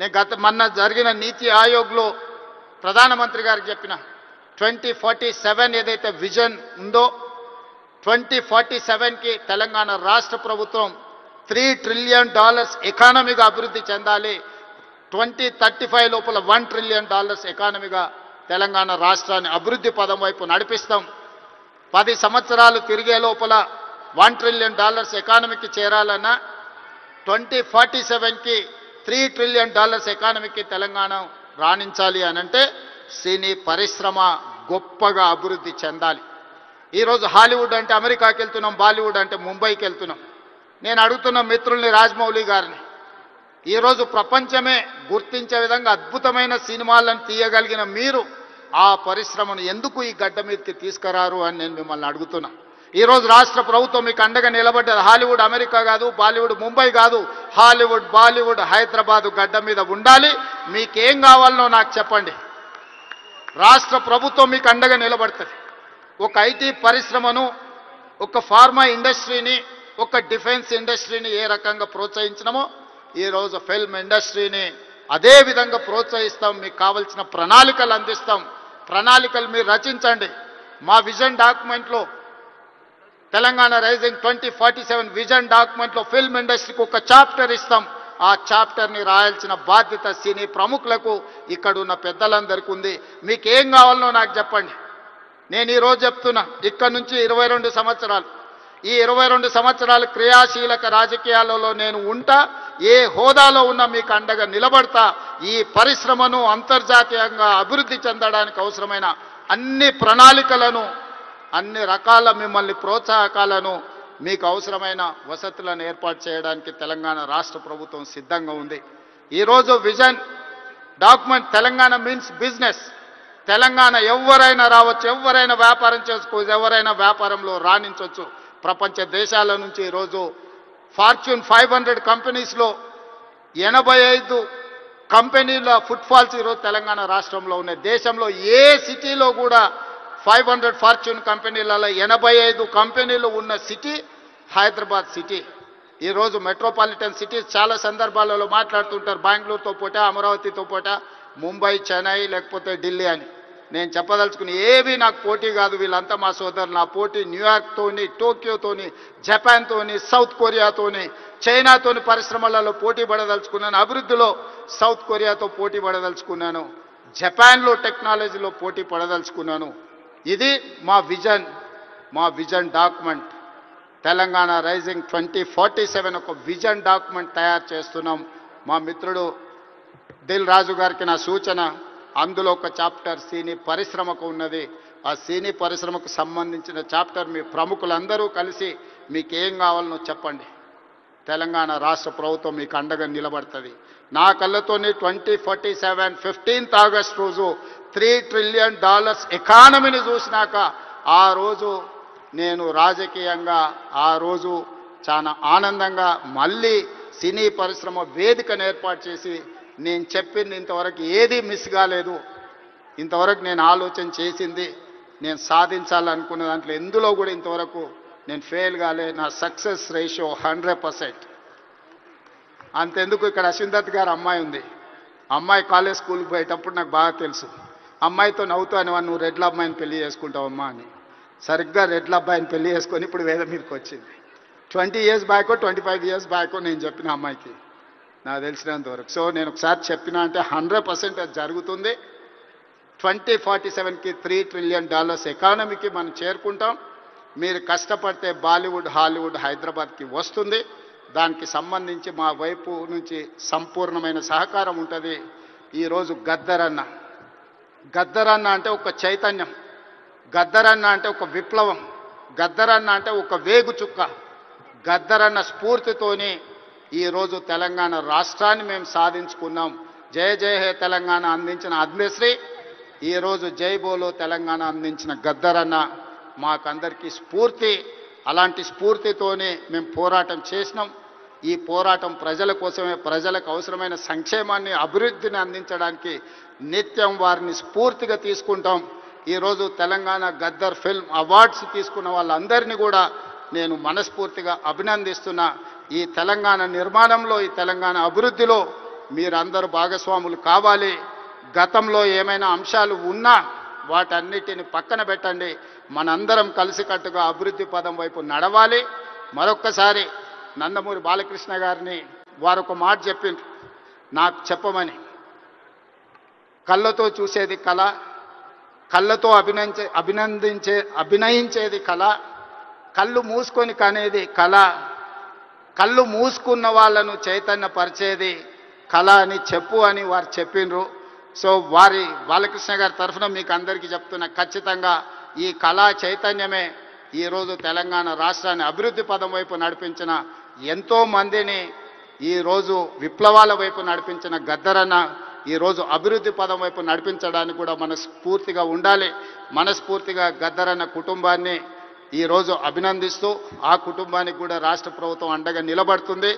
నేను మొన్న జరిగిన నీతి ఆయోగ్లో ప్రధానమంత్రి గారికి చెప్పిన 2047 ఏదైతే విజన్ ఉందో 2047కి తెలంగాణ రాష్ట్ర ప్రభుత్వం $3 ట్రిలియన్ ఎకానమీగా అభివృద్ధి చెందాలి. 2035 లోపల $1 ట్రిలియన్ ఎకానమీగా తెలంగాణ రాష్ట్రాన్ని అభివృద్ధి పదం వైపు నడిపిస్తాం. 10 సంవత్సరాలు తిరిగే లోపల $1 ట్రిలియన్ ఎకానమీకి చేరాలన్నా 2047కి $3 ట్రిలియన్ ఎకానమీకి తెలంగాణ రాణించాలి అనంటే సినీ పరిశ్రమ గొప్పగా అభివృద్ధి చెందాలి. ఈరోజు హాలీవుడ్ అంటే అమెరికాకి వెళ్తున్నాం, బాలీవుడ్ అంటే ముంబైకి వెళ్తున్నాం. నేను అడుగుతున్న మిత్రుల్ని, రాజమౌళి గారిని, ఈరోజు ప్రపంచమే గుర్తించే విధంగా అద్భుతమైన సినిమాలను తీయగలిగిన మీరు ఆ పరిశ్రమను ఎందుకు ఈ గడ్డ మీదకి తీసుకురారు అని నేను మిమ్మల్ని అడుగుతున్నా. ఈరోజు రాష్ట్ర ప్రభుత్వం మీకు అండగా నిలబడ్డది. హాలీవుడ్ అమెరికా కాదు, బాలీవుడ్ ముంబై కాదు, హాలీవుడ్ బాలీవుడ్ హైదరాబాదు గడ్డ మీద ఉండాలి. మీకేం కావాలనో నాకు చెప్పండి, రాష్ట్ర ప్రభుత్వం మీకు అండగా నిలబడుతుంది. ఒక ఐటీ పరిశ్రమను, ఒక ఫార్మా ఇండస్ట్రీని, ఒక డిఫెన్స్ ఇండస్ట్రీని ఏ రకంగా ప్రోత్సహించినామో ఈరోజు ఫిల్మ్ ఇండస్ట్రీని అదే విధంగా ప్రోత్సహిస్తాం. మీకు కావాల్సిన ప్రణాళికలు అందిస్తాం. ప్రణాళికలు మీరు రచించండి. మా విజన్ డాక్యుమెంట్లో తెలంగాణ రైజింగ్ 2047 విజన్ డాక్యుమెంట్లో ఫిల్మ్ ఇండస్ట్రీకి ఒక చాప్టర్ ఇస్తాం. ఆ చాప్టర్ని రాయాల్సిన బాధ్యత సినీ ప్రముఖులకు, ఇక్కడ ఉన్న పెద్దలందరికీ ఉంది. మీకేం కావాలనో నాకు చెప్పండి. నేను ఈరోజు చెప్తున్నా, ఇక్కడ నుంచి 22 సంవత్సరాలు, ఈ 22 సంవత్సరాలు క్రియాశీలక రాజకీయాలలో నేను ఉంటా. ఏ హోదాలో ఉన్నా మీకు అండగా నిలబడతా. ఈ పరిశ్రమను అంతర్జాతీయంగా అభివృద్ధి చెందడానికి అవసరమైన అన్ని ప్రణాళికలను, అన్ని రకాల మిమ్మల్ని ప్రోత్సాహకాలను, మీకు అవసరమైన వసతులను ఏర్పాటు చేయడానికి తెలంగాణ రాష్ట్ర ప్రభుత్వం సిద్ధంగా ఉంది. ఈరోజు vision document Telangana means business. Telangana ఎవరైనా రావచ్చు, ఎవరైనా వ్యాపారం చేసుకోవచ్చు, ఎవరైనా వ్యాపారంలో రాణించవచ్చు. ప్రపంచ దేశాల నుంచి ఈరోజు ఫార్చ్యూన్ 500 కంపెనీస్లో 85 కంపెనీల ఫుట్ఫాల్స్ ఈరోజు తెలంగాణ రాష్ట్రంలో ఉన్నాయి. దేశంలో ఏ సిటీలో కూడా 500 ఫార్చ్యూన్ కంపెనీలలో 85 కంపెనీలు ఉన్న సిటీ హైదరాబాద్ సిటీ. ఈరోజు మెట్రోపాలిటన్ సిటీస్ చాలా సందర్భాలలో మాట్లాడుతుంటారు, బెంగళూరుతో పోటా, అమరావతితో పోటా, ముంబై, చెన్నై, లేకపోతే ఢిల్లీ అని. నేను చెప్పదలుచుకుని ఏవి నాకు పోటీ కాదు. వీళ్ళంతా మా సోదరులు. నా పోటీ న్యూయార్క్తోని, టోక్యోతోని, జపాన్తోని, సౌత్ కొరియాతోని, చైనాతోని పరిశ్రమలలో పోటీ పడదలుచుకున్నాను. అభివృద్ధిలో సౌత్ కొరియాతో పోటీ పడదలుచుకున్నాను. జపాన్లో టెక్నాలజీలో పోటీ పడదలుచుకున్నాను. ఇది మా విజన్ డాక్యుమెంట్. తెలంగాణ రైజింగ్ 2047 ఒక విజన్ డాక్యుమెంట్ తయారు చేస్తున్నాం. మా మిత్రుడు దిల్ రాజు గారికి నా సూచన, అందులో ఒక చాప్టర్ సినీ పరిశ్రమకు ఉన్నది. ఆ సినీ పరిశ్రమకు సంబంధించిన చాప్టర్ మీ ప్రముఖులందరూ కలిసి మీకు ఏం కావాలనో చెప్పండి. తెలంగాణ రాష్ట్ర ప్రభుత్వం మీకు అండగా నిలబడుతుంది. నా కళ్ళతోని 2047 15th ఆగస్ట్ రోజు $3 ట్రిలియన్ ఎకానమీని చూసినాక ఆ రోజు నేను రాజకీయంగా ఆ రోజు చాలా ఆనందంగా మళ్ళీ సినీ పరిశ్రమ వేదికను ఏర్పాటు చేసి నేను చెప్పింది ఇంతవరకు ఏది మిస్ కాలేదు. ఇంతవరకు నేను ఆలోచన చేసింది, నేను సాధించాలనుకున్న దాంట్లో ఎందులో కూడా ఇంతవరకు నేను ఫెయిల్ కాలే. నా సక్సెస్ రేషియో 100%. అంతెందుకు, ఇక్కడ అశ్విందత్ గారు అమ్మాయి ఉంది. అమ్మాయి కాలేజ్ స్కూల్కి పోయేటప్పుడు నాకు బాగా తెలుసు. అమ్మాయితో నవ్వుతాను, నువ్వు రెడ్ల అమ్మాయిని పెళ్లి చేసుకుంటావమ్మా అని. సరిగ్గా రెడ్ల అబ్బాయిని పెళ్లి చేసుకొని ఇప్పుడు వేద మీదకి వచ్చింది. 20 years బ్యాకో 25 years బ్యాకో నేను చెప్పిన అమ్మాయికి, నాకు తెలిసినంత వరకు. సో నేను ఒకసారి చెప్పినా అంటే 100% అది జరుగుతుంది. 2047కి $3 ట్రిలియన్ ఎకానమీకి మనం చేరుకుంటాం. మీరు కష్టపడితే బాలీవుడ్, హాలీవుడ్ హైదరాబాద్కి వస్తుంది. దానికి సంబంధించి మా వైపు నుంచి సంపూర్ణమైన సహకారం ఉంటుంది. ఈరోజు గద్దరన్న అంటే ఒక చైతన్యం, గద్దరన్న అంటే ఒక విప్లవం, గద్దరన్న అంటే ఒక వేగు చుక్క. గద్దరన్న స్ఫూర్తితోని ఈరోజు తెలంగాణ రాష్ట్రాన్ని మేము సాధించుకున్నాం. జయ జయ హే తెలంగాణ అందించిన ఆద్మశ్రీ, ఈరోజు జై బోలో తెలంగాణ అందించిన గద్దరన్న మాకందరికీ స్ఫూర్తి. అలాంటి స్ఫూర్తితోనే మేము పోరాటం చేసినాం. ఈ పోరాటం ప్రజల కోసమే, ప్రజలకు అవసరమైన సంక్షేమాన్ని, అభివృద్ధిని అందించడానికి నిత్యం వారిని స్ఫూర్తిగా తీసుకుంటాం. ఈరోజు తెలంగాణ గద్దర్ ఫిల్మ్ అవార్డ్స్ తీసుకున్న వాళ్ళందరినీ కూడా నేను మనస్ఫూర్తిగా అభినందిస్తున్నా. ఈ తెలంగాణ నిర్మాణంలో, ఈ తెలంగాణ అభివృద్ధిలో మీరందరూ భాగస్వాములు కావాలి. గతంలో ఏమైనా అంశాలు ఉన్నా వాటన్నిటిని పక్కన పెట్టండి. మనందరం కలిసికట్టుగా అభివృద్ధి పదం వైపు నడవాలి. మరొక్కసారి నందమూరి బాలకృష్ణ గారిని వారు ఒక మాట చెప్పిండ్రు నాకు చెప్పమని. కళ్ళతో చూసేది కళ, కళ్ళతో అభినయించేది కళ, కళ్ళు మూసుకొని కనేది కళ, కళ్ళు మూసుకున్న వాళ్ళను చైతన్యపరిచేది కళ అని చెప్పు అని వారు చెప్పిండ్రు. సో వారి బాలకృష్ణ గారి తరఫున మీకు అందరికీ చెప్తున్నా, ఖచ్చితంగా ఈ కళా చైతన్యమే ఈరోజు తెలంగాణ రాష్ట్రాన్ని అభివృద్ధి పదం వైపు నడిపించిన ఎంతో మందిని, ఈరోజు విప్లవాల వైపు నడిపించిన గద్దరన్న ఈరోజు అభివృద్ధి పదం వైపు నడిపించడానికి కూడా మనస్ఫూర్తిగా ఉండాలి. మనస్ఫూర్తిగా గద్దరన్న కుటుంబాన్ని ఈరోజు అభినందిస్తూ ఆ కుటుంబానికి కూడా రాష్ట్ర ప్రభుత్వం అండగా నిలబడుతుంది.